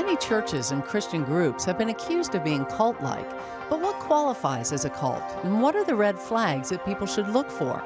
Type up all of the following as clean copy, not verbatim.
Many churches and Christian groups have been accused of being cult-like, but what qualifies as a cult, and what are the red flags that people should look for?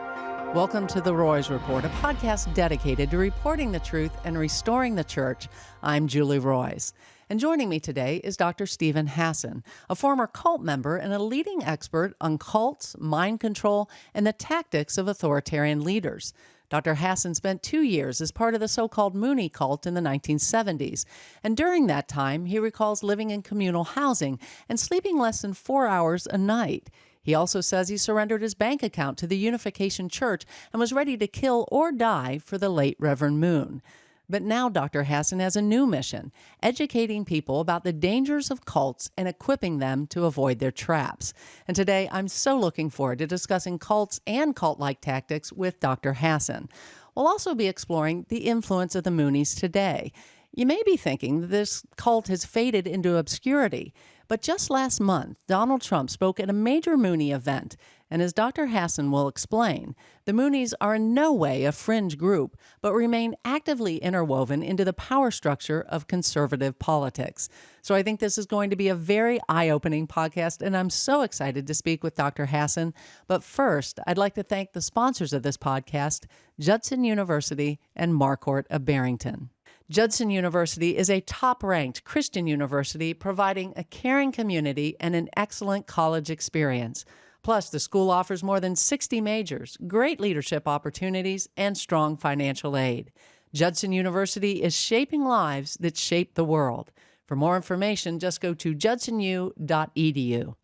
Welcome to The Roys Report, a podcast dedicated to reporting the truth and restoring the church. I'm Julie Roys. And joining me today is Dr. Steven Hassan, a former cult member and a leading expert on cults, mind control, and the tactics of authoritarian leaders. Dr. Hassan spent 2 years as part of the so-called Mooney cult in the 1970s, and during that time, he recalls living in communal housing and sleeping less than 4 hours a night. He also says he surrendered his bank account to the Unification Church and was ready to kill or die for the late Reverend Moon. But now Dr. Hassan has a new mission, educating people about the dangers of cults and equipping them to avoid their traps. And today, I'm so looking forward to discussing cults and cult-like tactics with Dr. Hassan. We'll also be exploring the influence of the Moonies today. You may be thinking that this cult has faded into obscurity, but just last month, Donald Trump spoke at a major Mooney event, and as Dr. Hassan will explain, the Moonies are in no way a fringe group, but remain actively interwoven into the power structure of conservative politics. So I think this is going to be a very eye-opening podcast, and I'm so excited to speak with Dr. Hassan. But first, I'd like to thank the sponsors of this podcast, Judson University and Marquardt of Barrington. Judson University is a top-ranked Christian university providing a caring community and an excellent college experience. Plus, the school offers more than 60 majors, great leadership opportunities, and strong financial aid. Judson University is shaping lives that shape the world. For more information, just go to judsonu.edu.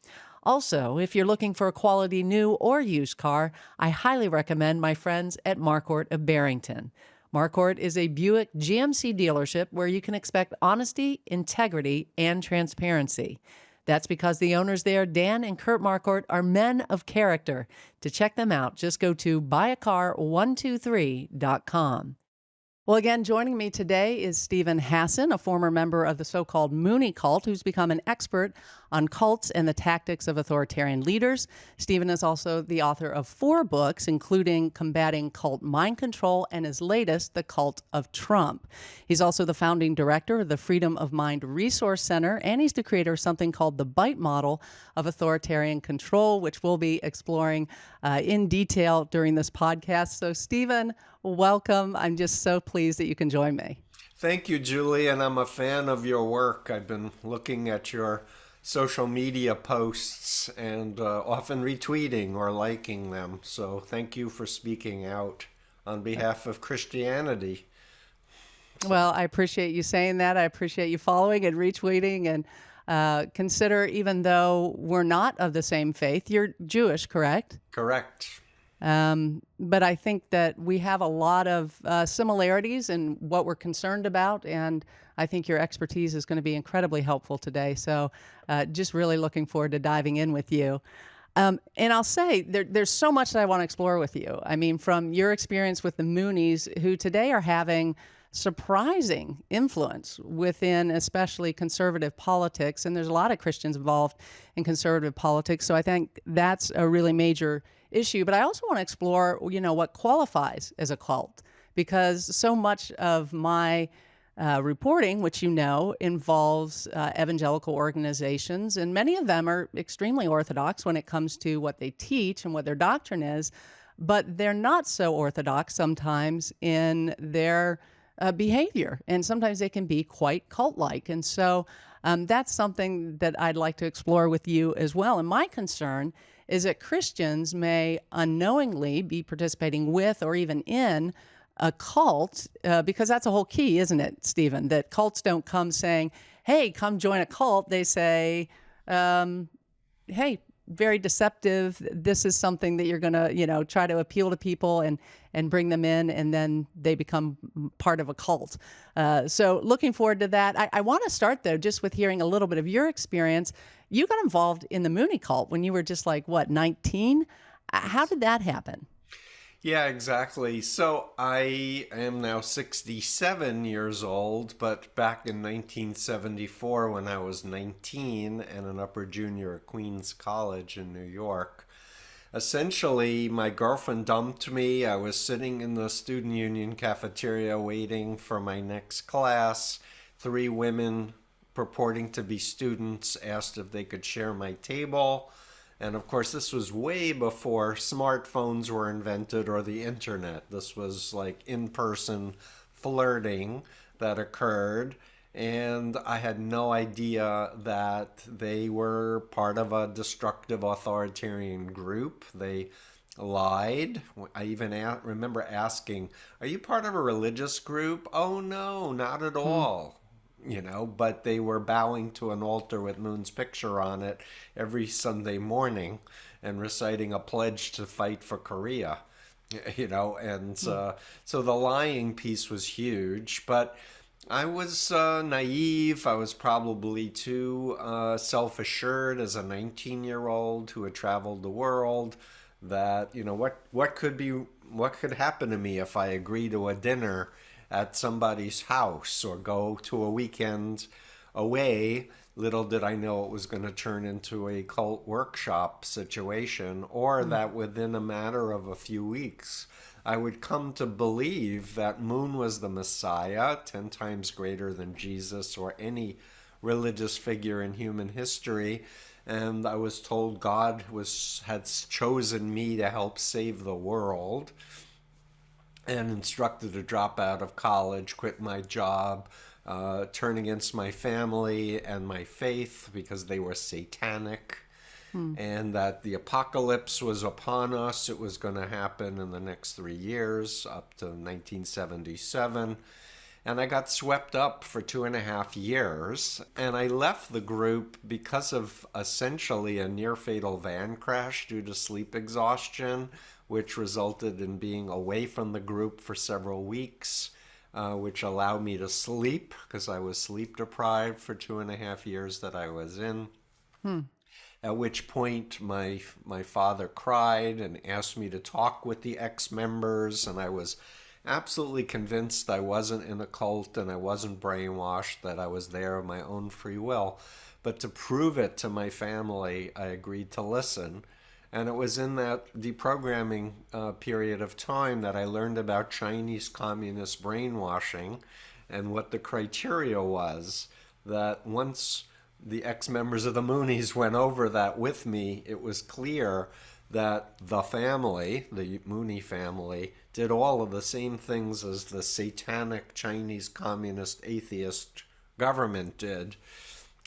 Also, if you're looking for a quality new or used car, I highly recommend my friends at Marquardt of Barrington. Marquardt is a Buick GMC dealership where you can expect honesty, integrity, and transparency. That's because the owners there, Dan and Kurt Marquardt, are men of character. To check them out, just go to buyacar123.com. Well, again, joining me today is Steven Hassan, a former member of the so-called Mooney cult, who's become an expert on cults and the tactics of authoritarian leaders. Steven is also the author of 4 books, including Combating Cult Mind Control and his latest, The Cult of Trump. He's also the founding director of the Freedom of Mind Resource Center, and he's the creator of something called the BITE model of authoritarian control, which we'll be exploring in detail during this podcast. So, Steven, welcome. I'm just so pleased that you can join me. Thank you, Julie, and I'm a fan of your work. I've been looking at your social media posts and often retweeting or liking them. So thank you for speaking out on behalf of Christianity. Well, I appreciate you saying that. I appreciate you following and retweeting, and consider, even though we're not of the same faith, you're Jewish, correct? Correct. But I think that we have a lot of similarities in what we're concerned about, and I think your expertise is going to be incredibly helpful today. So just really looking forward to diving in with you. And I'll say there's so much that I want to explore with you. I mean, from your experience with the Moonies, who today are having surprising influence within especially conservative politics, and there's a lot of Christians involved in conservative politics, so I think that's a really major issue. But I also want to explore, what qualifies as a cult, because so much of my reporting, which involves evangelical organizations, and many of them are extremely orthodox when it comes to what they teach and what their doctrine is, but they're not so orthodox sometimes in their behavior, and sometimes they can be quite cult-like. And so that's something that I'd like to explore with you as well. And my concern is that Christians may unknowingly be participating with or even in a cult, because that's a whole key, isn't it, Steven? That cults don't come saying, hey, come join a cult. They say, hey, very deceptive. This is something that you're going to, try to appeal to people and bring them in, and then they become part of a cult. So looking forward to that. I want to start, though, just with hearing a little bit of your experience. You got involved in the Mooney cult when you were just 19? How did that happen? Yeah, exactly. So I am now 67 years old, but back in 1974 when I was 19 and an upper junior at Queens College in New York, essentially my girlfriend dumped me. I was sitting in the student union cafeteria waiting for my next class. 3 women purporting to be students asked if they could share my table. And of course, this was way before smartphones were invented or the internet. This was like in-person flirting that occurred. And I had no idea that they were part of a destructive authoritarian group. They lied. I even remember asking, "Are you part of a religious group?" "Oh, no, not at all." But they were bowing to an altar with Moon's picture on it every Sunday morning and reciting a pledge to fight for Korea, and so the lying piece was huge. But I was naive. I was probably too self-assured as a 19-year-old who had traveled the world that, what could happen to me if I agree to a dinner at somebody's house or go to a weekend away. Little did I know it was going to turn into a cult workshop situation, or that within a matter of a few weeks, I would come to believe that Moon was the Messiah, 10 times greater than Jesus or any religious figure in human history. And I was told God had chosen me to help save the world, and instructed to drop out of college, quit my job, turn against my family and my faith because they were satanic, and that the apocalypse was upon us. It was going to happen in the next 3 years, up to 1977. And I got swept up for 2.5 years, and I left the group because of essentially a near-fatal van crash due to sleep exhaustion, which resulted in being away from the group for several weeks, which allowed me to sleep because I was sleep deprived for 2.5 years that I was in. At which point my father cried and asked me to talk with the ex-members, and I was absolutely convinced I wasn't in a cult and I wasn't brainwashed, that I was there of my own free will. But to prove it to my family, I agreed to listen. And it was in that deprogramming period of time that I learned about Chinese communist brainwashing and what the criteria was, that once the ex-members of the Moonies went over that with me, it was clear that the family, the Mooney family, did all of the same things as the satanic Chinese communist atheist government did.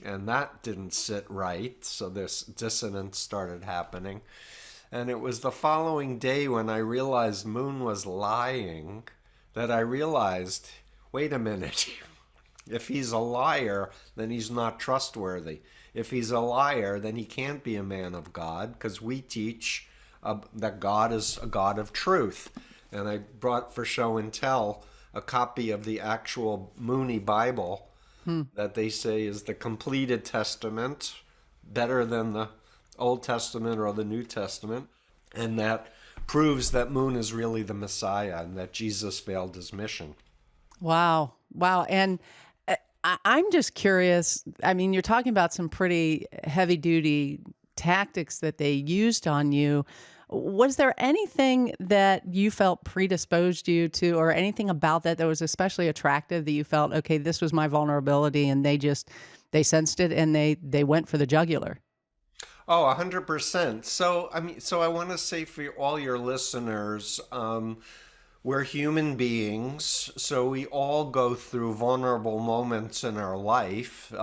And that didn't sit right, so this dissonance started happening. And it was the following day when I realized Moon was lying that I realized, wait a minute, if he's a liar, then he's not trustworthy. If he's a liar, then he can't be a man of God, because we teach that God is a God of truth. And I brought for show and tell a copy of the actual Mooney Bible that they say is the completed testament, better than the Old Testament or the New Testament, and that proves that Moon is really the Messiah and that Jesus failed his mission. Wow. And I'm just curious. I mean, you're talking about some pretty heavy duty tactics that they used on you. Was there anything that you felt predisposed you to, or anything about that was especially attractive that you felt, okay, this was my vulnerability, and they sensed it and they went for the jugular? Oh, 100%. So I want to say for all your listeners, we're human beings, so we all go through vulnerable moments in our life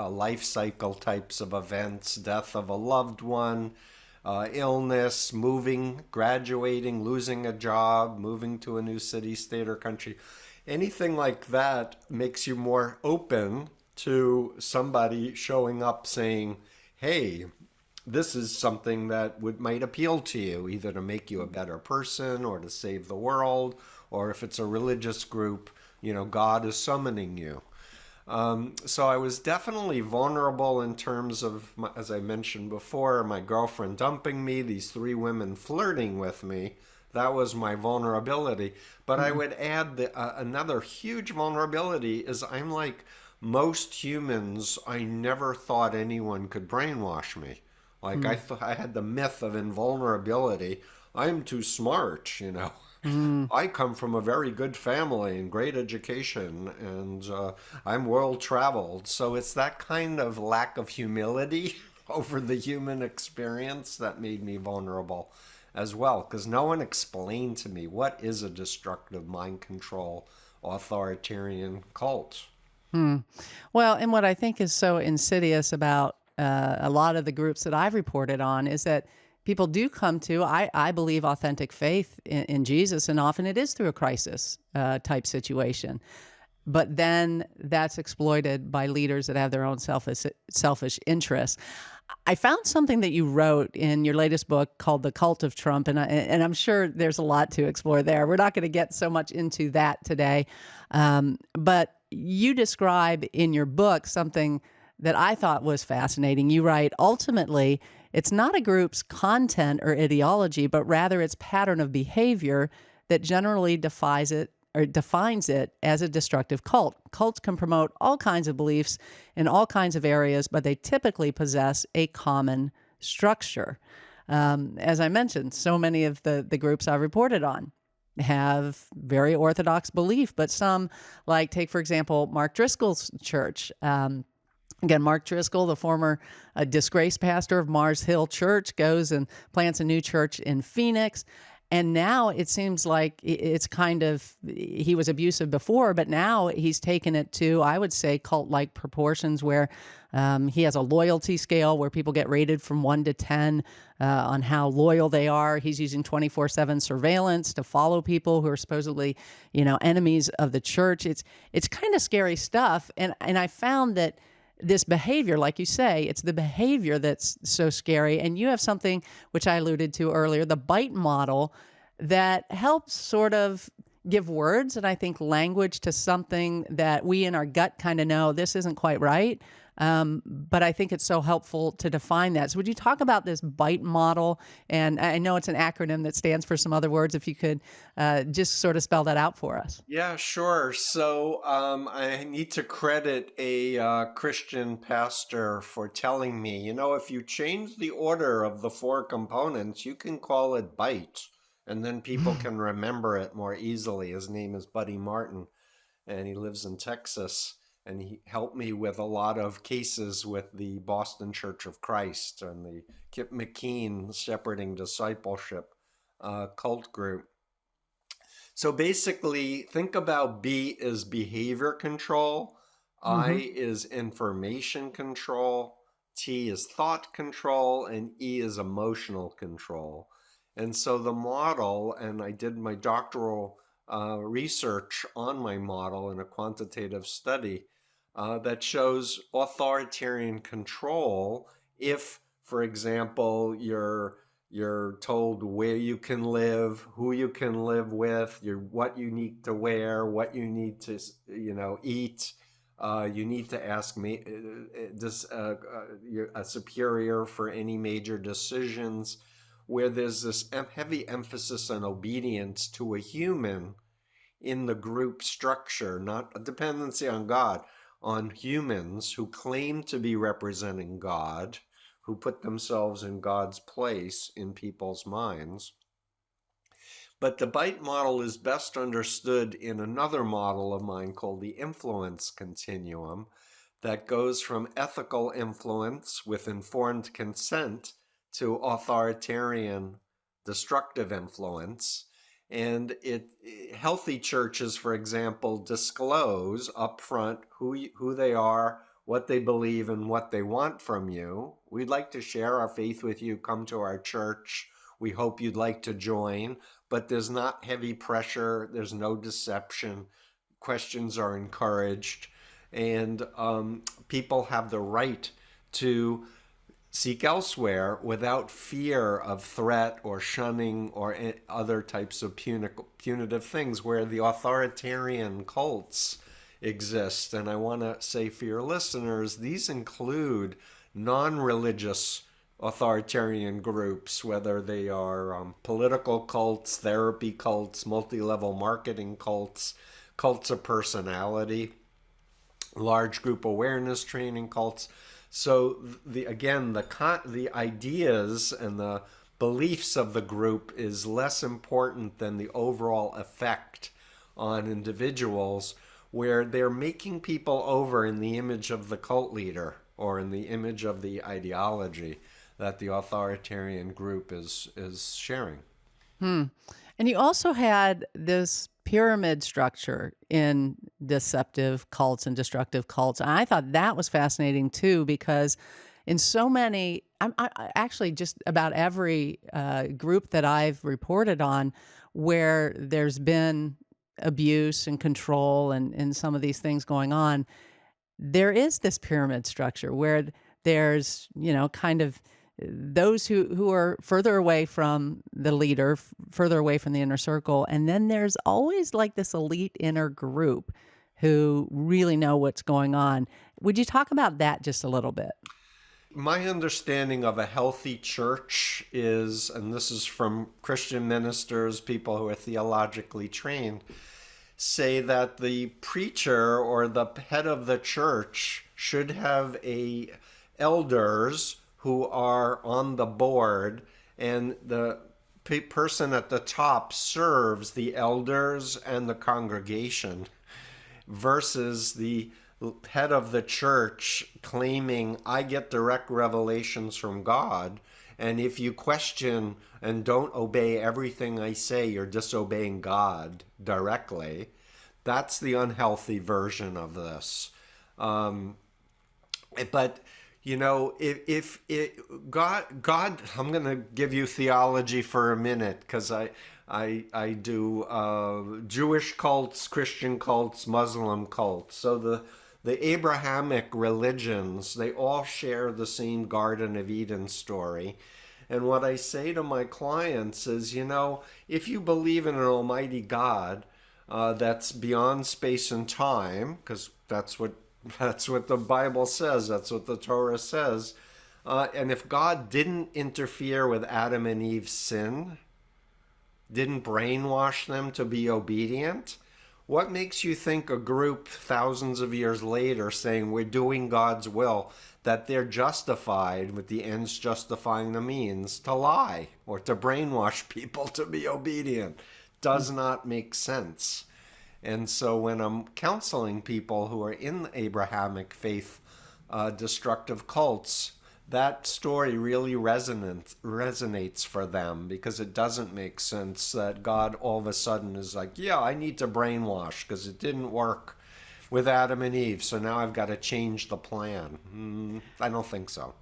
cycle types of events, death of a loved one, illness, moving, graduating, losing a job, moving to a new city, state, or country. Anything like that makes you more open to somebody showing up saying, hey, this is something that might appeal to you, either to make you a better person or to save the world, or if it's a religious group, God is summoning you. So I was definitely vulnerable in terms of, as I mentioned before, my girlfriend dumping me, these 3 women flirting with me. That was my vulnerability. But I would add another huge vulnerability is I'm like most humans. I never thought anyone could brainwash me. Like I had the myth of invulnerability. I'm too smart, I come from a very good family and great education, and I'm world traveled. So it's that kind of lack of humility over the human experience that made me vulnerable as well, because no one explained to me what is a destructive mind control authoritarian cult. Well, and what I think is so insidious about a lot of the groups that I've reported on is that people do come to, I believe, authentic faith in Jesus, and often it is through a crisis type situation. But then that's exploited by leaders that have their own selfish interests. I found something that you wrote in your latest book called The Cult of Trump, and I'm sure there's a lot to explore there. We're not going to get so much into that today. But you describe in your book something that I thought was fascinating. You write, ultimately, it's not a group's content or ideology, but rather its pattern of behavior that generally defies it or defines it as a destructive cult. Cults can promote all kinds of beliefs in all kinds of areas, but they typically possess a common structure. As I mentioned, so many of the groups I've reported on have very orthodox belief, but some, like, take, for example, Mark Driscoll's church. Again, Mark Driscoll, the former disgraced pastor of Mars Hill Church, goes and plants a new church in Phoenix. And now it seems like it's kind of, he was abusive before, but now he's taken it to, I would say, cult-like proportions where he has a loyalty scale where people get rated from 1 to 10 on how loyal they are. He's using 24/7 surveillance to follow people who are supposedly, enemies of the church. It's kind of scary stuff. And I found that this behavior, like you say, it's the behavior that's so scary. And you have something which I alluded to earlier, the bite model, that helps sort of give words and I think language to something that we in our gut kind of know this isn't quite right. But I think it's so helpful to define that. So would you talk about this bite model? And I know it's an acronym that stands for some other words. If you could just sort of spell that out for us. Yeah, sure. So I need to credit a Christian pastor for telling me, if you change the order of the 4 components, you can call it bite, and then people can remember it more easily. His name is Buddy Martin, and he lives in Texas. And he helped me with a lot of cases with the Boston Church of Christ and the Kip McKean Shepherding Discipleship cult group. So basically, think about B is behavior control, I is information control, T is thought control, and E is emotional control. And so the model, and I did my doctoral research on my model in a quantitative study that shows authoritarian control if, for example, you're told where you can live, who you can live with, what you need to wear, what you need to eat. You need to ask me a superior for any major decisions, where there's this heavy emphasis on obedience to a human in the group structure, not a dependency on God, on humans who claim to be representing God, who put themselves in God's place in people's minds. But the bite model is best understood in another model of mine called the influence continuum that goes from ethical influence with informed consent to authoritarian destructive influence. And healthy churches, for example, disclose upfront who they are, what they believe, and what they want from you. We'd like to share our faith with you. Come to our church. We hope you'd like to join. But there's not heavy pressure. There's no deception. Questions are encouraged. And people have the right to seek elsewhere without fear of threat or shunning or other types of punitive things where the authoritarian cults exist. And I want to say for your listeners, these include non-religious authoritarian groups, whether they are political cults, therapy cults, multi-level marketing cults, cults of personality, large group awareness training cults. So the ideas and the beliefs of the group is less important than the overall effect on individuals, where they're making people over in the image of the cult leader or in the image of the ideology that the authoritarian group is sharing. And you also had this pyramid structure in deceptive cults and destructive cults. And I thought that was fascinating too, because in so many, actually just about every group that I've reported on where there's been abuse and control and some of these things going on, there is this pyramid structure where there's, kind of those who are further away from the leader, further away from the inner circle. And then there's always like this elite inner group who really know what's going on. Would you talk about that just a little bit? My understanding of a healthy church is, and this is from Christian ministers, people who are theologically trained, say that the preacher or the head of the church should have elders who are on the board, and the person at the top serves the elders and the congregation, versus the head of the church claiming, I get direct revelations from God, and if you question and don't obey everything I say, you're disobeying God directly. That's the unhealthy version of this. But if God, I'm going to give you theology for a minute, because I do Jewish cults, Christian cults, Muslim cults. So the Abrahamic religions, they all share the same Garden of Eden story. And what I say to my clients is, if you believe in an almighty God that's beyond space and time, because that's what the Bible says, that's what the Torah says, and if God didn't interfere with Adam and Eve's sin, didn't brainwash them to be obedient, what makes you think a group thousands of years later saying we're doing God's will, that they're justified, with the ends justifying the means, to lie or to brainwash people to be obedient? Does not make sense. And so when I'm counseling people who are in the Abrahamic faith, destructive cults, that story really resonates for them, because it doesn't make sense that God all of a sudden is like, yeah, I need to brainwash because it didn't work with Adam and Eve, so now I've got to change the plan. I don't think so.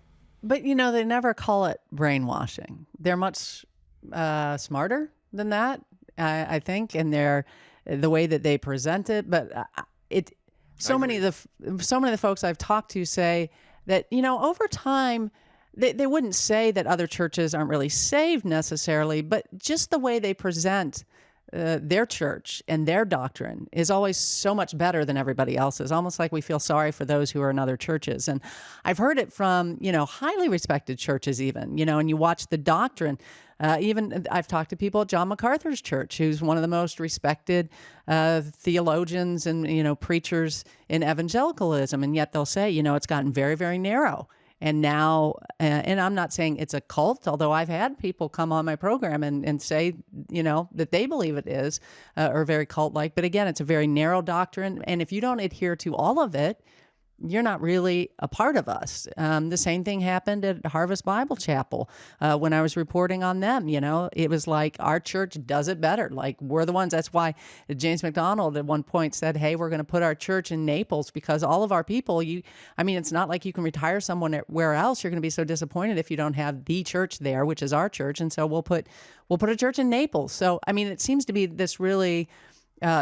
But, they never call it brainwashing. They're much smarter than that, I think, and the way that they present it. But so many of the folks I've talked to say that, over time, they wouldn't say that other churches aren't really saved necessarily, but just the way they present their church and their doctrine is always so much better than everybody else's, almost like we feel sorry for those who are in other churches. And I've heard it from, highly respected churches even, and you watch the doctrine. Even I've talked to people at John MacArthur's church, who's one of the most respected theologians and, preachers in evangelicalism. And yet they'll say, it's gotten very, very narrow. And now, and I'm not saying it's a cult, although I've had people come on my program and say, that they believe it is, or very cult-like. But again, it's a very narrow doctrine. And if you don't adhere to all of it, you're not really a part of us. The same thing happened at Harvest Bible Chapel when I was reporting on them. It was like our church does it better. Like, we're the ones. That's why James MacDonald at one point said, hey, we're going to put our church in Naples, because all of our people, it's not like you can retire somewhere else. You're going to be so disappointed if you don't have the church there, which is our church. And so we'll put a church in Naples. So, it seems to be this really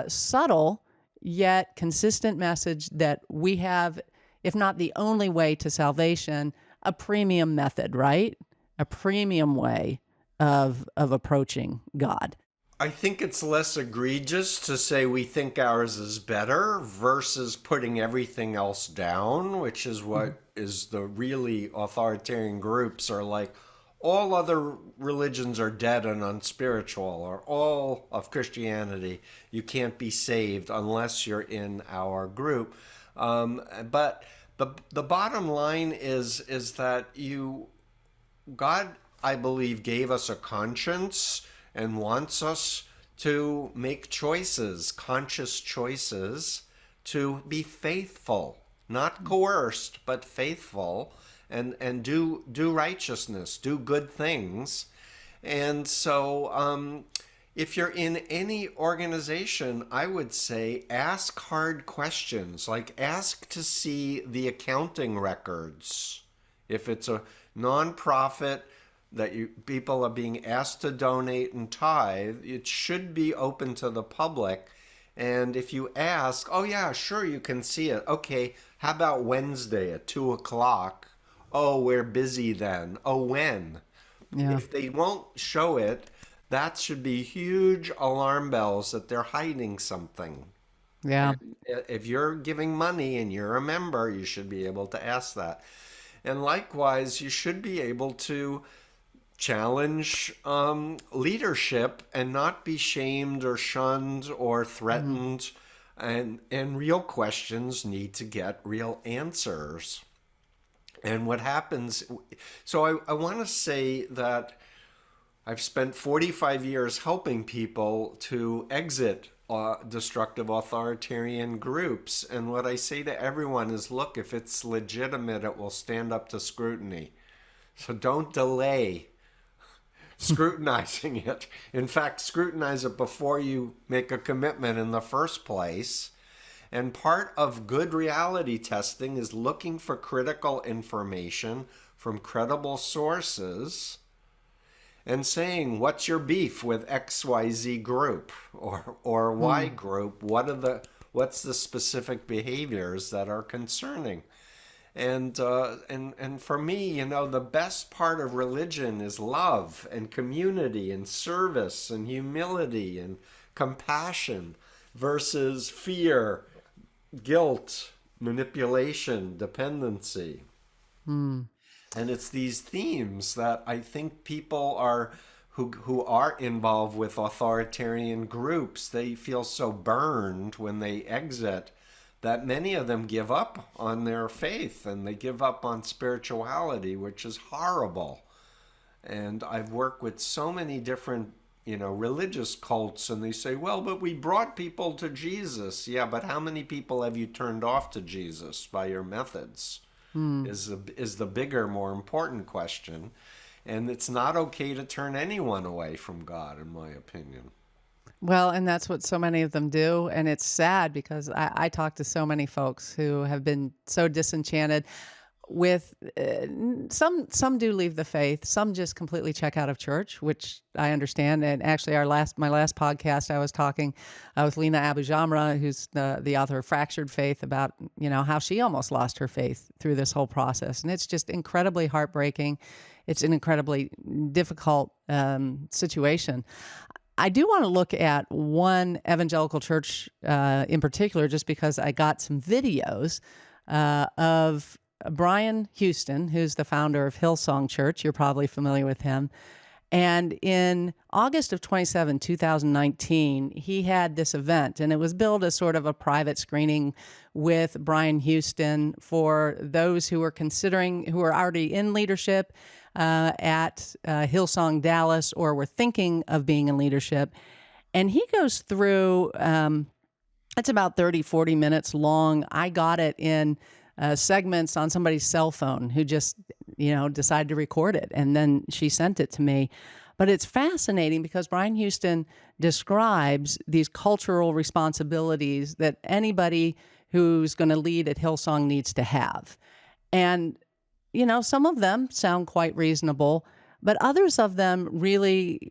subtle yet consistent message that we have, if not the only way to salvation, a premium method, right? A premium way of approaching God. I think it's less egregious to say we think ours is better versus putting everything else down, which is what is the really authoritarian groups are like. All other religions are dead and unspiritual, or all of Christianity, you can't be saved unless you're in our group. But the bottom line is that God I believe, gave us a conscience and wants us to make choices, conscious choices, to be faithful, not coerced, but faithful, and do righteousness, do good things. And so if you're in any organization, I would say ask hard questions, like ask to see the accounting records. If it's a nonprofit that people are being asked to donate and tithe, it should be open to the public. And if you ask, oh yeah, sure, you can see it. Okay, how about Wednesday at 2 o'clock? Oh, we're busy then. Oh, when? Yeah. If they won't show it, that should be huge alarm bells that they're hiding something. Yeah. And if you're giving money and you're a member, you should be able to ask that. And likewise, you should be able to challenge leadership and not be shamed or shunned or threatened. And real questions need to get real answers. And what happens, so I want to say that I've spent 45 years helping people to exit destructive authoritarian groups. And what I say to everyone is, look, if it's legitimate, it will stand up to scrutiny. So don't delay scrutinizing it. In fact, scrutinize it before you make a commitment in the first place. And part of good reality testing is looking for critical information from credible sources and saying, what's your beef with XYZ group or Y group? What's the specific behaviors that are concerning? And for me, the best part of religion is love and community and service and humility and compassion versus fear, guilt, manipulation, dependency. And it's these themes that I think people who are involved with authoritarian groups, they feel so burned when they exit that many of them give up on their faith and they give up on spirituality, which is horrible. And I've worked with so many different religious cults, and they say, well, but we brought people to Jesus. Yeah, but how many people have you turned off to Jesus by your methods? Is the bigger, more important question. And it's not okay to turn anyone away from God, in my opinion. Well, and that's what so many of them do. And it's sad because I talk to so many folks who have been so disenchanted with some do leave the faith. Some just completely check out of church, which I understand. And actually my last podcast, I was talking with Lena Abujamra, who's the author of Fractured Faith, about, how she almost lost her faith through this whole process. And it's just incredibly heartbreaking. It's an incredibly difficult situation. I do want to look at one evangelical church in particular, just because I got some videos of Brian Houston, who's the founder of Hillsong Church. You're probably familiar with him. And in August of 2019, he had this event, and it was billed as sort of a private screening with Brian Houston for those who are who are already in leadership at Hillsong Dallas, or were thinking of being in leadership. And he goes through, it's about 30, 40 minutes long. I got it in segments on somebody's cell phone who just, decided to record it. And then she sent it to me. But it's fascinating because Brian Houston describes these cultural responsibilities that anybody who's going to lead at Hillsong needs to have. And, some of them sound quite reasonable, but others of them really,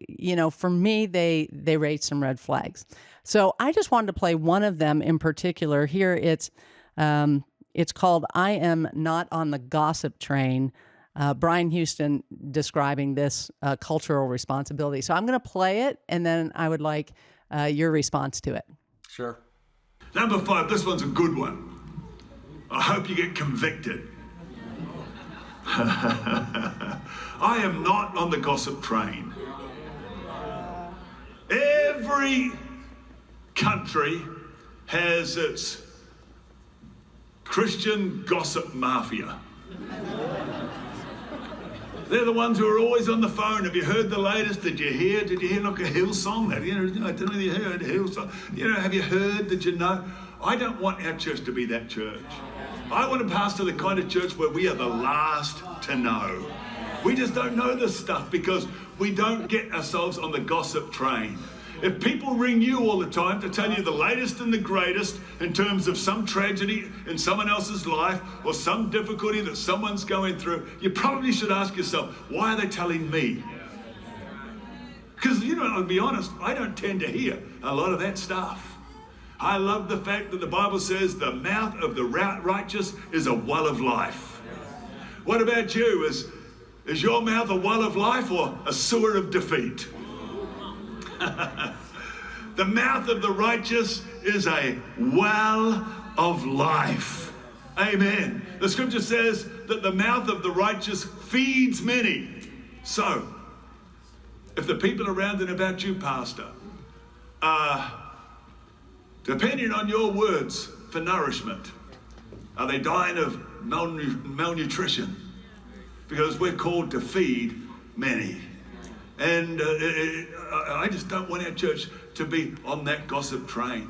for me, they raise some red flags. So I just wanted to play one of them in particular. Here it's called "I Am Not on the Gossip Train." Brian Houston describing this cultural responsibility. So I'm going to play it, and then I would like your response to it. Sure. Number 5, this one's a good one. I hope you get convicted. I am not on the gossip train. Every country has its Christian gossip mafia. They're the ones who are always on the phone. Have you heard the latest? Did you hear? Look at Hillsong? I don't know if you heard Hillsong. Have you heard? Did you know? I don't want our church to be that church. I want to pastor the kind of church where we are the last to know. We just don't know this stuff because we don't get ourselves on the gossip train. If people ring you all the time to tell you the latest and the greatest in terms of some tragedy in someone else's life or some difficulty that someone's going through, you probably should ask yourself, why are they telling me? Because, I'll be honest, I don't tend to hear a lot of that stuff. I love the fact that the Bible says the mouth of the righteous is a well of life. What about you? Is your mouth a well of life or a sewer of defeat? The mouth of the righteous is a well of life. Amen. The scripture says that the mouth of the righteous feeds many. So, if the people around and about you, Pastor, are depending on your words for nourishment, are they dying of malnutrition? Because we're called to feed many. And I just don't want our church to be on that gossip train.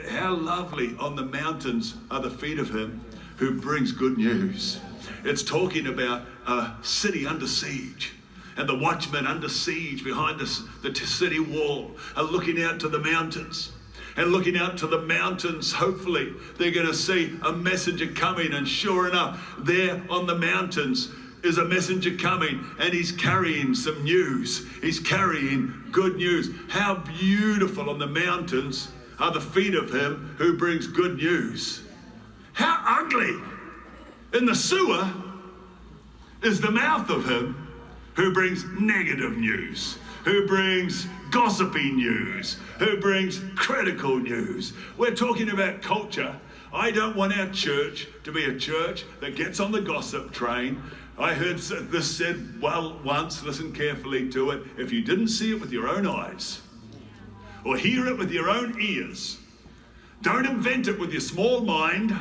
How lovely on the mountains are the feet of him who brings good news. It's talking about a city under siege. And the watchmen under siege behind the city wall are looking out to the mountains. And looking out to the mountains, hopefully they're going to see a messenger coming. And sure enough, there on the mountains is a messenger coming, and he's carrying some news. He's carrying good news. How beautiful on the mountains are the feet of him who brings good news. How ugly in the sewer is the mouth of him who brings negative news, who brings gossipy news, who brings critical news. We're talking about culture. I don't want our church to be a church that gets on the gossip train. I heard this said well once, listen carefully to it. If you didn't see it with your own eyes or hear it with your own ears, don't invent it with your small mind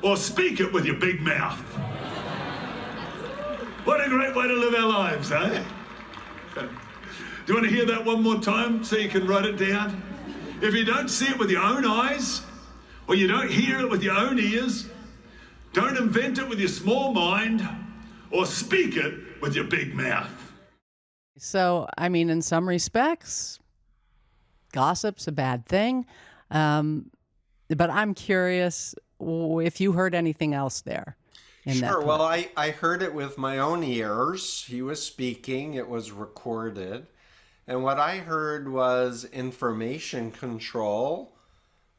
or speak it with your big mouth. What a great way to live our lives, eh? Do you want to hear that one more time so you can write it down? If you don't see it with your own eyes or you don't hear it with your own ears, don't invent it with your small mind or speak it with your big mouth. So, in some respects, gossip's a bad thing. But I'm curious if you heard anything else there. Sure. Well, I heard it with my own ears. He was speaking. It was recorded. And what I heard was information control.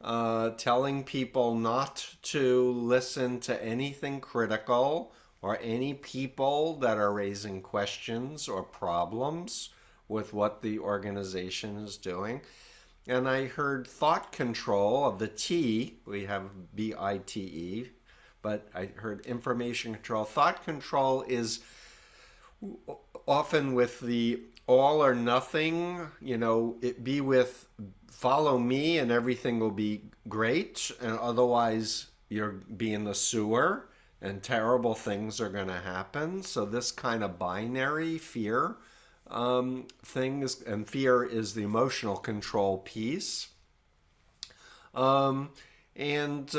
Telling people not to listen to anything critical or any people that are raising questions or problems with what the organization is doing. And I heard thought control of the T, we have BITE, but I heard information control. Thought control is often with the all or nothing, it be with follow me and everything will be great, and otherwise you'll be in the sewer and terrible things are going to happen. So this kind of binary fear thing is, and fear is the emotional control piece. It's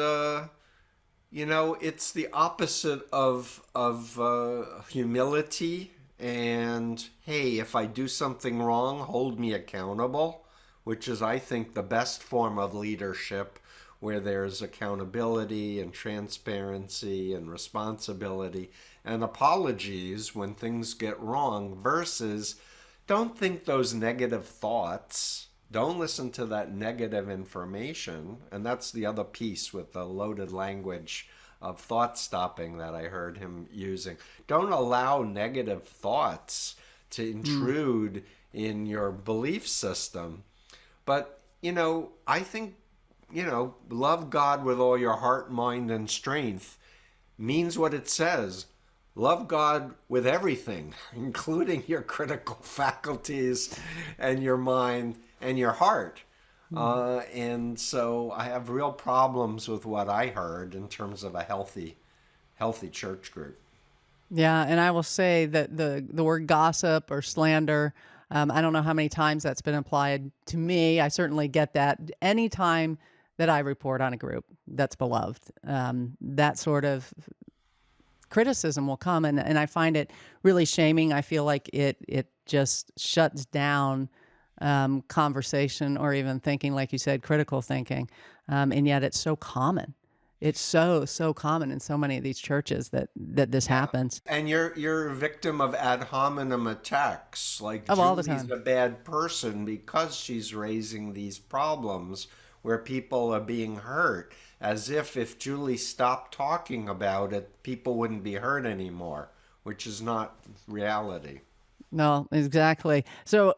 the opposite of humility and, hey, if I do something wrong, hold me accountable, which is, I think, the best form of leadership, where there's accountability and transparency and responsibility and apologies when things get wrong, versus don't think those negative thoughts, don't listen to that negative information. And that's the other piece with the loaded language of thought stopping that I heard him using. Don't allow negative thoughts to intrude in your belief system. But, I think, love God with all your heart, mind, and strength means what it says. Love God with everything, including your critical faculties and your mind and your heart. And so I have real problems with what I heard in terms of a healthy church group. Yeah, and I will say that the word gossip or slander, I don't know how many times that's been applied to me. I certainly get that anytime that I report on a group that's beloved. That sort of criticism will come, and I find it really shaming. I feel like it just shuts down conversation or even thinking, like you said, critical thinking. And yet it's so common. It's so common in so many of these churches that this happens. And you're a victim of ad hominem attacks. Like Of all the Julie's time. a bad person because she's raising these problems where people are being hurt. As if Julie stopped talking about it, people wouldn't be hurt anymore, which is not reality. No, exactly. So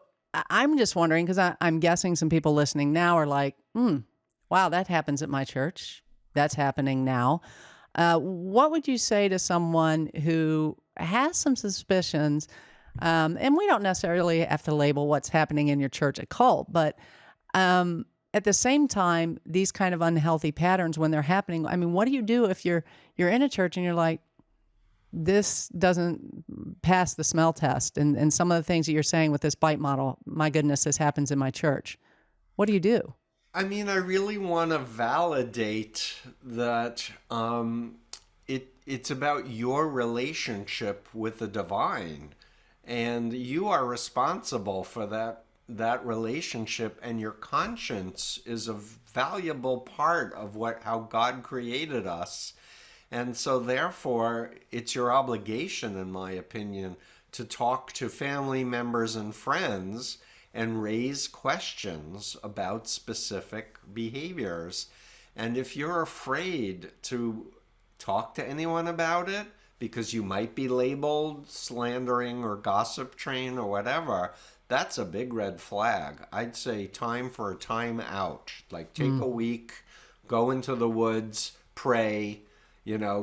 I'm just wondering because I'm guessing some people listening now are like, wow, that happens at my church. That's happening now. What would you say to someone who has some suspicions? And we don't necessarily have to label what's happening in your church a cult, but at the same time, these kind of unhealthy patterns when they're happening. I mean, what do you do if you're in a church and you're like, this doesn't pass the smell test, and some of the things that you're saying with this bite model, my goodness, this happens in my church. What do you do? I mean, I really want to validate that it's about your relationship with the divine, and you are responsible for that relationship, and your conscience is a valuable part of how God created us. And so therefore, it's your obligation, in my opinion, to talk to family members and friends and raise questions about specific behaviors. And if you're afraid to talk to anyone about it because you might be labeled slandering or gossip train or whatever, that's a big red flag. I'd say time for a time out. Like take a week, go into the woods, pray,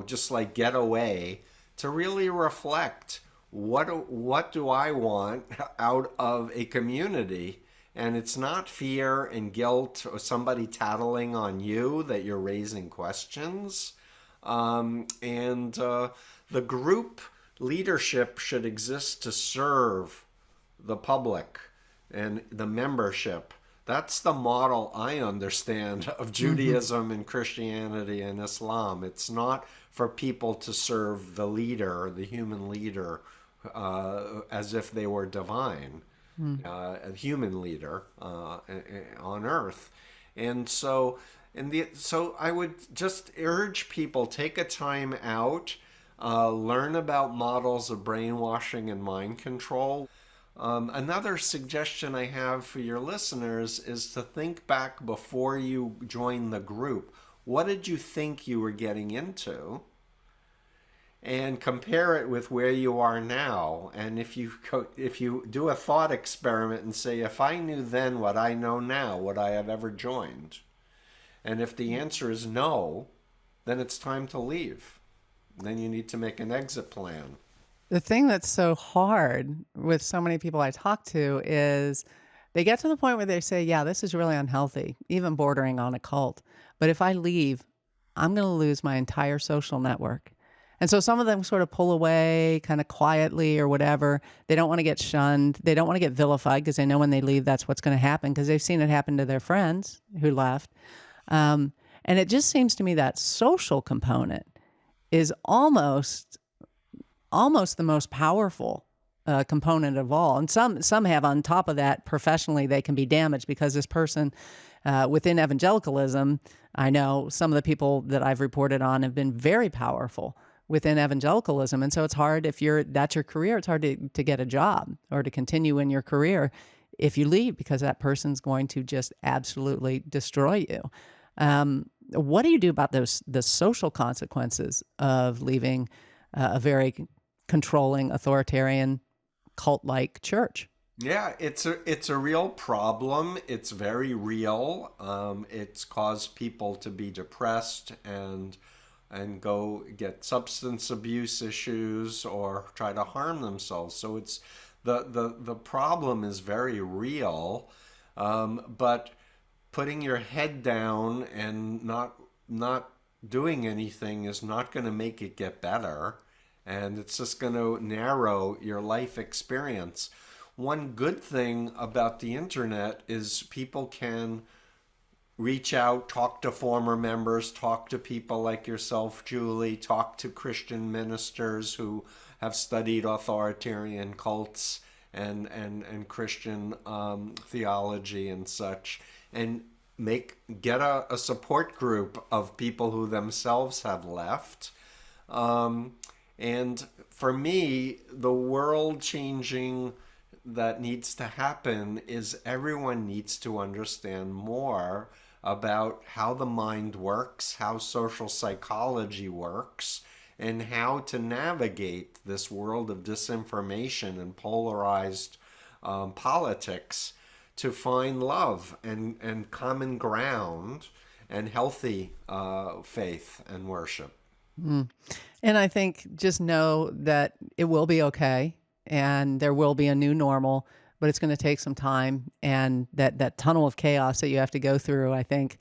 just like get away to really reflect what do I want out of a community. And it's not fear and guilt or somebody tattling on you that you're raising questions. The group leadership should exist to serve the public and the membership. That's the model I understand of Judaism and Christianity and Islam. It's not for people to serve the leader, the human leader, as if they were divine, a human leader on earth. And so, so I would just urge people, take a time out, learn about models of brainwashing and mind control. Another suggestion I have for your listeners is to think back before you joined the group. What did you think you were getting into? And compare it with where you are now. And if you do a thought experiment and say, if I knew then what I know now, would I have ever joined? And if the answer is no, then it's time to leave. Then you need to make an exit plan. The thing that's so hard with so many people I talk to is they get to the point where they say, yeah, this is really unhealthy, even bordering on a cult. But if I leave, I'm going to lose my entire social network. And so some of them sort of pull away kind of quietly or whatever. They don't want to get shunned. They don't want to get vilified because they know when they leave, that's what's going to happen because they've seen it happen to their friends who left. And it just seems to me that social component is almost the most powerful component of all. And some have on top of that, professionally, they can be damaged because this person within evangelicalism, I know some of the people that I've reported on have been very powerful within evangelicalism. And so it's hard if that's your career, it's hard to get a job or to continue in your career if you leave because that person's going to just absolutely destroy you. What do you do about the social consequences of leaving a very controlling, authoritarian, cult-like church? Yeah, it's a real problem. It's very real. It's caused people to be depressed and go get substance abuse issues or try to harm themselves. So it's the problem is very real. But putting your head down and not doing anything is not going to make it get better. and it's just going to narrow your life experience. One good thing about the internet is people can reach out, talk to former members, talk to people like yourself, Julie, talk to Christian ministers who have studied authoritarian cults and Christian theology and such, and get a support group of people who themselves have left. And for me, the world changing that needs to happen is everyone needs to understand more about how the mind works, how social psychology works, and how to navigate this world of disinformation and polarized politics to find love and common ground and healthy faith and worship. And I think just know that it will be okay and there will be a new normal, but it's going to take some time. And that tunnel of chaos that you have to go through, I think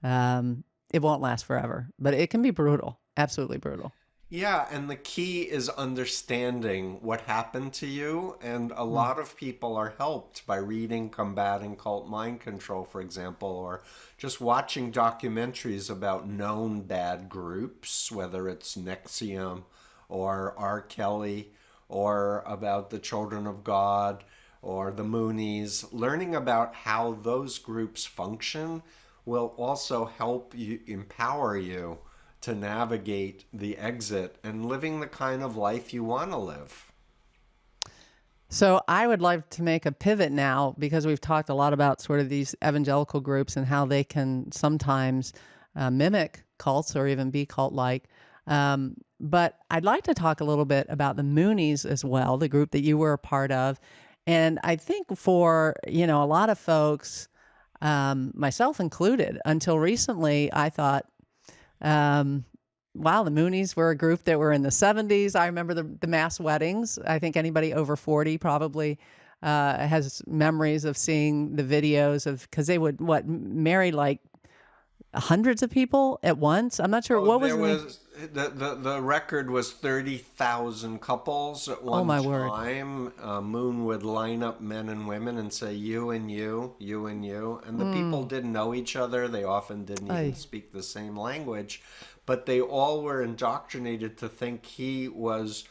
it won't last forever, but it can be brutal, absolutely brutal. Yeah, and the key is understanding what happened to you. And a lot of people are helped by reading Combating Cult Mind Control, for example, or just watching documentaries about known bad groups, whether it's NXIVM or R. Kelly, or about the Children of God or the Moonies. Learning about how those groups function will also help you, empower you to navigate the exit and living the kind of life you want to live. So I would like to make a pivot now, because we've talked a lot about sort of these evangelical groups and how they can sometimes mimic cults or even be cult-like. But I'd like to talk a little bit about the Moonies as well, the group that you were a part of. And I think for, a lot of folks, myself included, until recently, I thought, wow, the Moonies were a group that were in the 70s. I remember the mass weddings. I think anybody over 40 probably has memories of seeing the videos of, because they would, marry like hundreds of people at once. I'm not sure. What was the record was 30,000 couples at one time. Moon would line up men and women and say, you and you, you and you. And the people didn't know each other. They often didn't even speak the same language. But they all were indoctrinated to think he was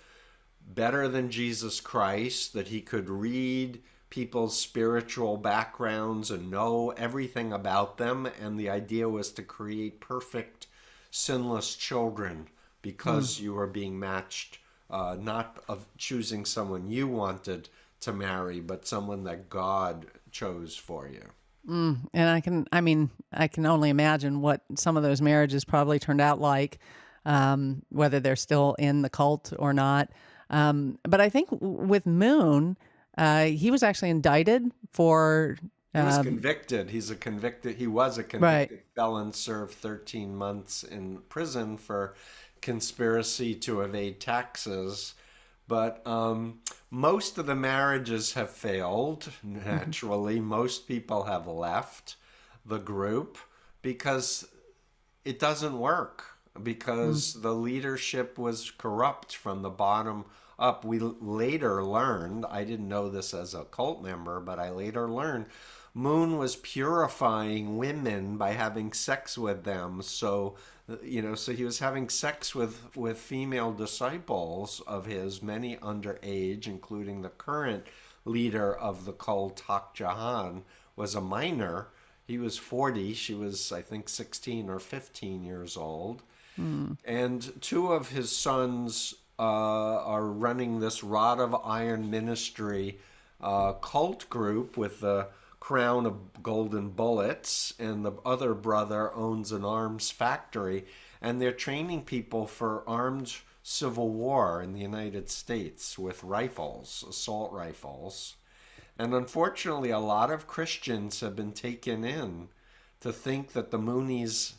better than Jesus Christ, that he could read people's spiritual backgrounds and know everything about them. And the idea was to create perfect, sinless children because you were being matched, not of choosing someone you wanted to marry, but someone that God chose for you. And I can only imagine what some of those marriages probably turned out like, whether they're still in the cult or not. But I think with Moon, he was actually indicted for. He was convicted. He was a convicted felon, served 13 months in prison for conspiracy to evade taxes. But most of the marriages have failed, naturally. Most people have left the group because it doesn't work, because the leadership was corrupt from the bottom up. We later learned, I didn't know this as a cult member, but I later learned Moon was purifying women by having sex with them. So he was having sex with female disciples of his, many underage, including the current leader of the cult, Hak Jahan, was a minor. He was 40. She was, I think, 16 or 15 years old. And two of his sons are running this Rod of Iron Ministry cult group with the crown of golden bullets, and the other brother owns an arms factory, and they're training people for armed civil war in the United States with rifles, assault rifles. And unfortunately, a lot of Christians have been taken in to think that the Moonies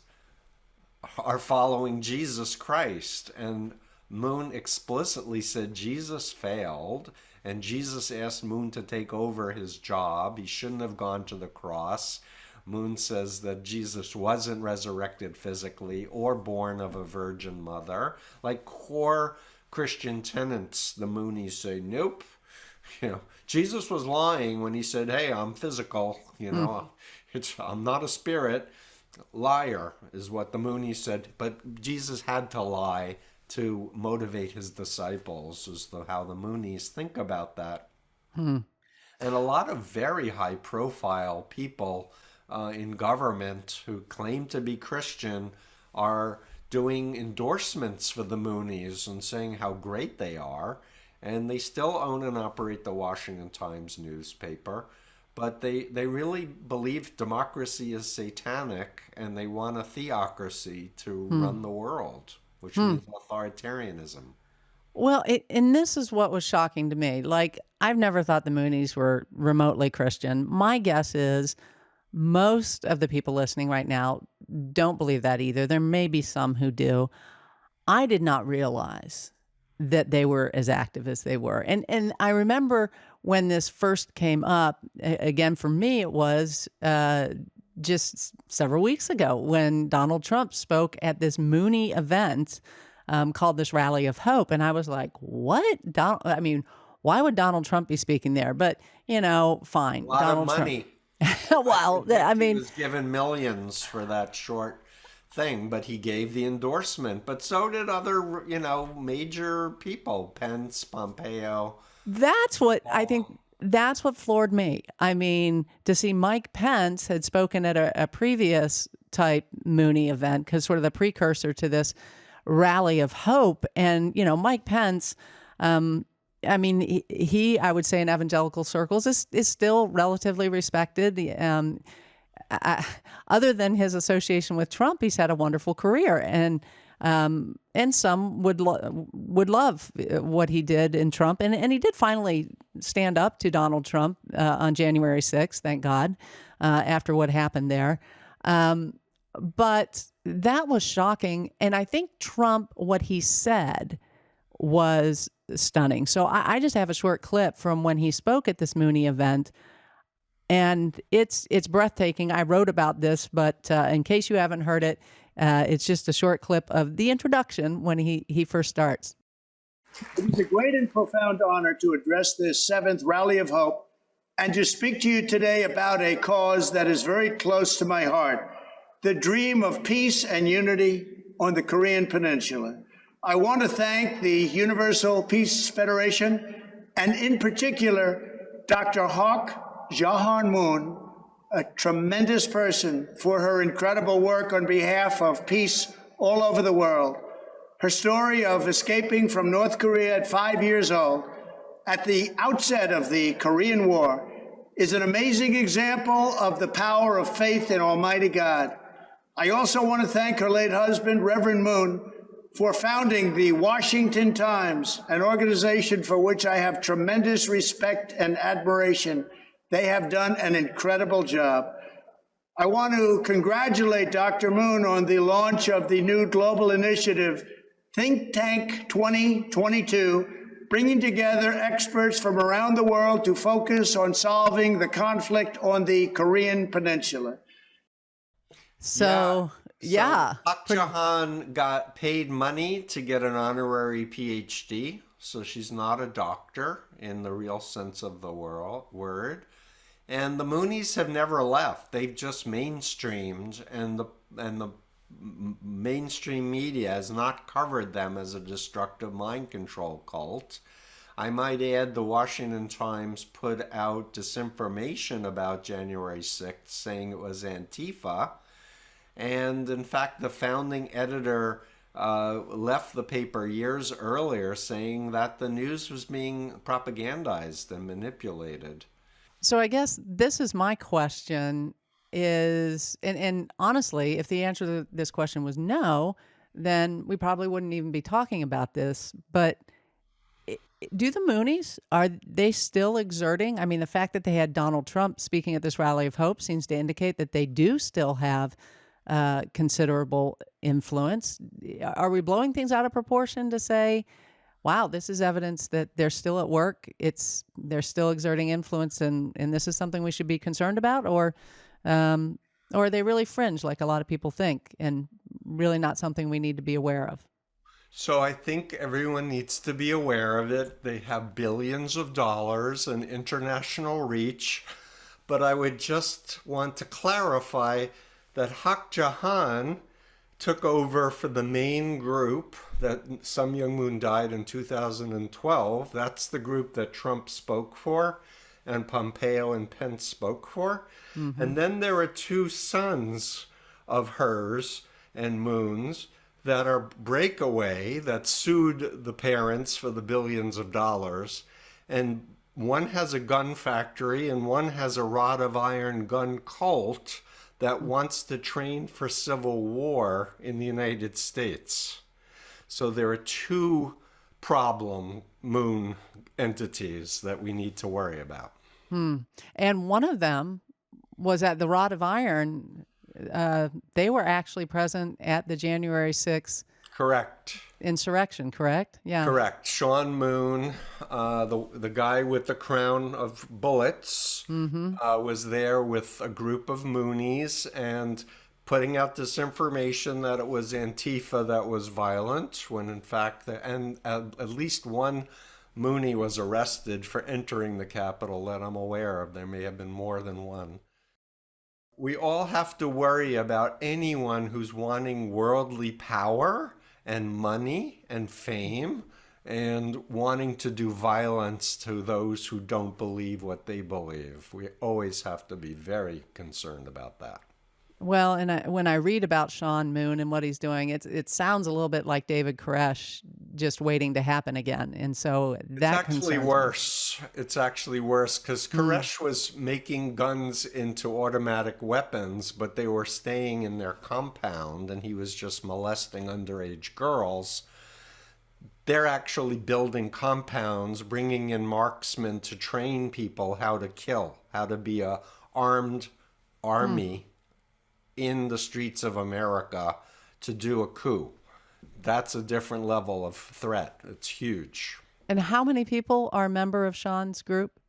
are following Jesus Christ. And Moon explicitly said Jesus failed, and Jesus asked Moon to take over his job. He shouldn't have gone to the cross. Moon says that Jesus wasn't resurrected physically or born of a virgin mother. Like core Christian tenets. The Moonies say, nope. Jesus was lying when he said, hey, I'm physical. I'm not a spirit. Liar is what the Moonies said. But Jesus had to lie to motivate his disciples, how the Moonies think about that. And a lot of very high profile people in government who claim to be Christian are doing endorsements for the Moonies and saying how great they are. And they still own and operate the Washington Times newspaper. But they really believe democracy is satanic, and they want a theocracy to run the world, which means authoritarianism. Well, and this is what was shocking to me. Like, I've never thought the Moonies were remotely Christian. My guess is most of the people listening right now don't believe that either. There may be some who do. I did not realize that they were as active as they were. And I remember when this first came up, again, for me, it was just several weeks ago when Donald Trump spoke at this Mooney event called this Rally of Hope. And I was like, what? Why would Donald Trump be speaking there? But, fine. A lot Donald of money. Well, He was given millions for that short thing, but he gave the endorsement. But so did other, major people, Pence, Pompeo. That's what I think. That's what floored me. I mean, to see Mike Pence had spoken at a previous type Mooney event, because sort of the precursor to this Rally of Hope. And, Mike Pence, he, I would say in evangelical circles, is still relatively respected. Other than his association with Trump, he's had a wonderful career, and some would love what he did in Trump, and he did finally stand up to Donald Trump on January 6th, thank God, after what happened there. But that was shocking, and I think Trump, what he said, was stunning. So I just have a short clip from when he spoke at this Mooney event. And it's breathtaking. I wrote about this, but in case you haven't heard it, it's just a short clip of the introduction when he first starts. It is a great and profound honor to address this 7th Rally of Hope and to speak to you today about a cause that is very close to my heart, the dream of peace and unity on the Korean Peninsula. I want to thank the Universal Peace Federation, and in particular, Dr. Hawk Jahan Moon, a tremendous person, for her incredible work on behalf of peace all over the world. Her story of escaping from North Korea at 5 years old, at the outset of the Korean War, is an amazing example of the power of faith in Almighty God. I also want to thank her late husband, Reverend Moon, for founding the Washington Times, an organization for which I have tremendous respect and admiration. They have done an incredible job. I want to congratulate Dr. Moon on the launch of the new global initiative, Think Tank 2022, bringing together experts from around the world to focus on solving the conflict on the Korean Peninsula. So Park Jahan got paid money to get an honorary PhD, so she's not a doctor in the real sense of the word. And the Moonies have never left. They've just mainstreamed, and the mainstream media has not covered them as a destructive mind control cult. I might add the Washington Times put out disinformation about January 6th, saying it was Antifa. And in fact, the founding editor left the paper years earlier saying that the news was being propagandized and manipulated. So I guess this is my question is, and honestly, if the answer to this question was no, then we probably wouldn't even be talking about this. But do the Moonies, are they still exerting? I mean, the fact that they had Donald Trump speaking at this Rally of Hope seems to indicate that they do still have considerable influence. Are we blowing things out of proportion to say, wow, this is evidence that they're still at work, they're still exerting influence, and this is something we should be concerned about? Or are they really fringe, like a lot of people think, and really not something we need to be aware of? So I think everyone needs to be aware of it. They have billions of dollars and international reach. But I would just want to clarify that Hak Jahan took over for the main group that Sun Myung Moon died in 2012. That's the group that Trump spoke for and Pompeo and Pence spoke for. And then there are two sons of hers and Moon's that are breakaway that sued the parents for the billions of dollars. And one has a gun factory and one has a rod of iron gun cult that wants to train for civil war in the United States. So there are two problem moon entities that we need to worry about. And one of them was at the Rod of Iron. They were actually present at the January 6th Correct. insurrection, correct? Yeah. Correct. Sean Moon, the guy with the crown of bullets, was there with a group of Moonies and putting out this information that it was Antifa that was violent, when in fact, at least one Moonie was arrested for entering the Capitol that I'm aware of. There may have been more than one. We all have to worry about anyone who's wanting worldly power and money and fame and wanting to do violence to those who don't believe what they believe. We always have to be very concerned about that. Well, and when I read about Sean Moon and what he's doing, it sounds a little bit like David Koresh just waiting to happen again. And so that It's actually worse. It's actually worse because Koresh was making guns into automatic weapons, but they were staying in their compound and he was just molesting underage girls. They're actually building compounds, bringing in marksmen to train people how to kill, how to be a armed army in the streets of America to do a coup. That's a different level of threat. It's huge. And how many people are a member of Sean's group?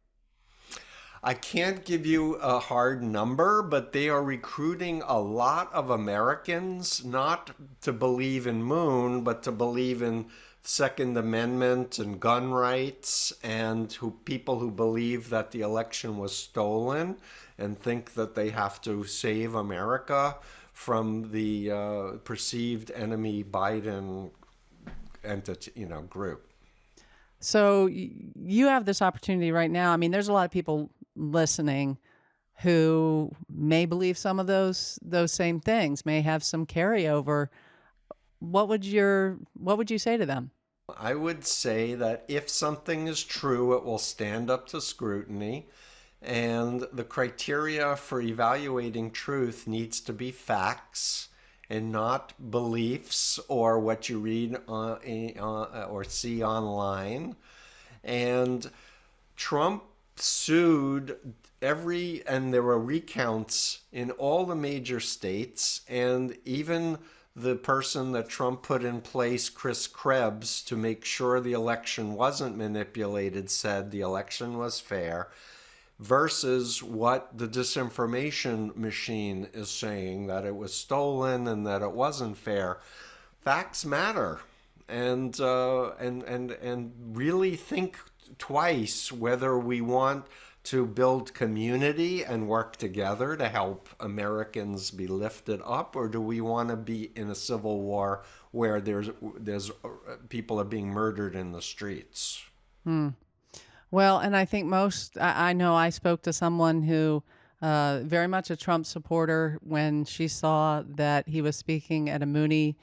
I can't give you a hard number, but they are recruiting a lot of Americans, not to believe in Moon, but to believe in Second Amendment and gun rights, and people who believe that the election was stolen and think that they have to save America from the perceived enemy Biden entity, group. So you have this opportunity right now. I mean, there's a lot of people listening who may believe some of those same things, may have some carryover. What would you say to them? I would say that if something is true, it will stand up to scrutiny. And the criteria for evaluating truth needs to be facts and not beliefs or what you read or see online. And Trump sued and there were recounts in all the major states, and even the person that Trump put in place, Chris Krebs, to make sure the election wasn't manipulated, said the election was fair, versus what the disinformation machine is saying, that it was stolen and that it wasn't fair. Facts matter, and really think twice whether we want to build community and work together to help Americans be lifted up, or do we want to be in a civil war where there's people are being murdered in the streets? Well, and I think I know I spoke to someone who very much a Trump supporter when she saw that he was speaking at a Mooney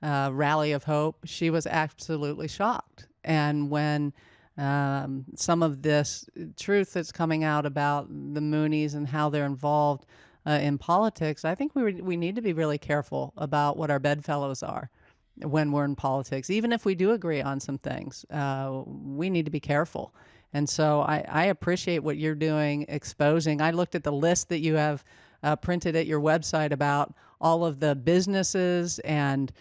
rally of hope. She was absolutely shocked. And when some of this truth that's coming out about the Moonies and how they're involved in politics, I think we need to be really careful about what our bedfellows are when we're in politics. Even if we do agree on some things, we need to be careful. And so I appreciate what you're doing, exposing. I looked at the list that you have printed at your website about all of the businesses and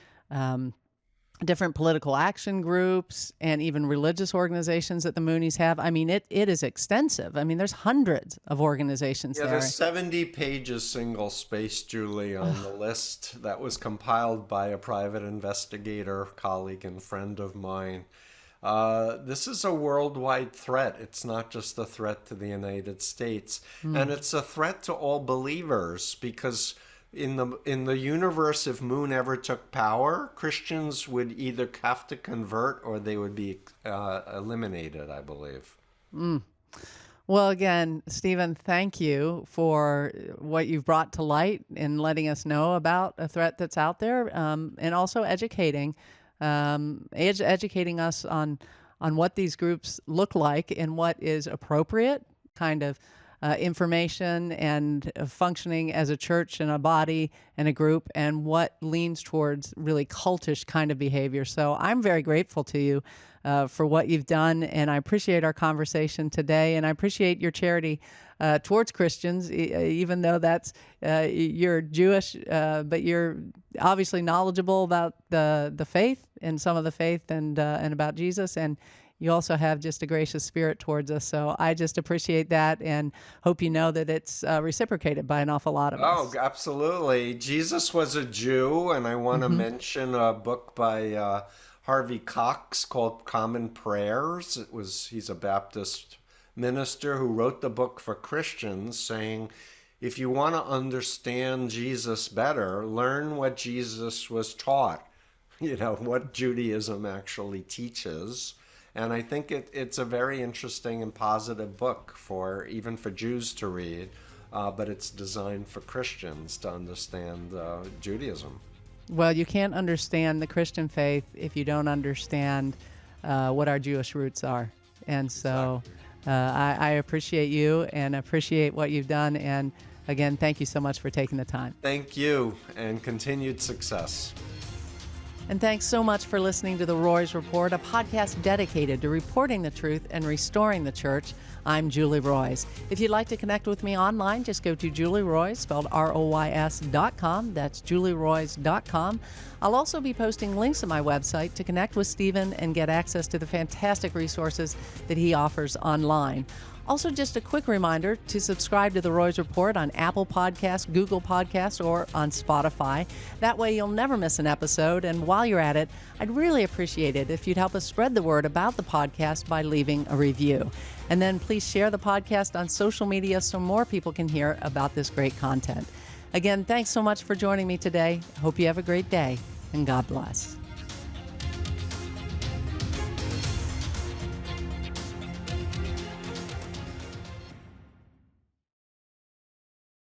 different political action groups and even religious organizations that the Moonies have. I mean, it is extensive. I mean, there's hundreds of organizations Yeah, there. there's 70 pages single space, Julie, on the list that was compiled by a private investigator, colleague, and friend of mine. This is a worldwide threat. It's not just a threat to the United States. And it's a threat to all believers because in the universe, if Moon ever took power, Christians would either have to convert or they would be eliminated, I believe. Well, again, Steven, thank you for what you've brought to light in letting us know about a threat that's out there, and also educating us on what these groups look like and what is appropriate kind of information and functioning as a church and a body and a group, and what leans towards really cultish kind of behavior. So I'm very grateful to you for what you've done, and I appreciate our conversation today, and I appreciate your charity towards Christians, even though that's you're Jewish, but you're obviously knowledgeable about the faith and some of the faith and about Jesus, and you also have just a gracious spirit towards us. So I just appreciate that and hope you know that it's reciprocated by an awful lot of us. Oh, absolutely. Jesus was a Jew, and I want to mention a book by Harvey Cox called Common Prayers. He's a Baptist minister who wrote the book for Christians, saying, if you want to understand Jesus better, learn what Jesus was taught, what Judaism actually teaches. And I think it's a very interesting and positive book even for Jews to read, but it's designed for Christians to understand Judaism. Well, you can't understand the Christian faith if you don't understand what our Jewish roots are. And so I appreciate you and appreciate what you've done. And again, thank you so much for taking the time. Thank you, and continued success. And thanks so much for listening to The Roys Report, a podcast dedicated to reporting the truth and restoring the church. I'm Julie Roys. If you'd like to connect with me online, just go to Julie Roys, spelled ROYS.com. That's julieroys.com. I'll also be posting links to my website to connect with Steven and get access to the fantastic resources that he offers online. Also, just a quick reminder to subscribe to The Roys Report on Apple Podcasts, Google Podcasts, or on Spotify. That way you'll never miss an episode. And while you're at it, I'd really appreciate it if you'd help us spread the word about the podcast by leaving a review. And then please share the podcast on social media so more people can hear about this great content. Again, thanks so much for joining me today. Hope you have a great day, and God bless.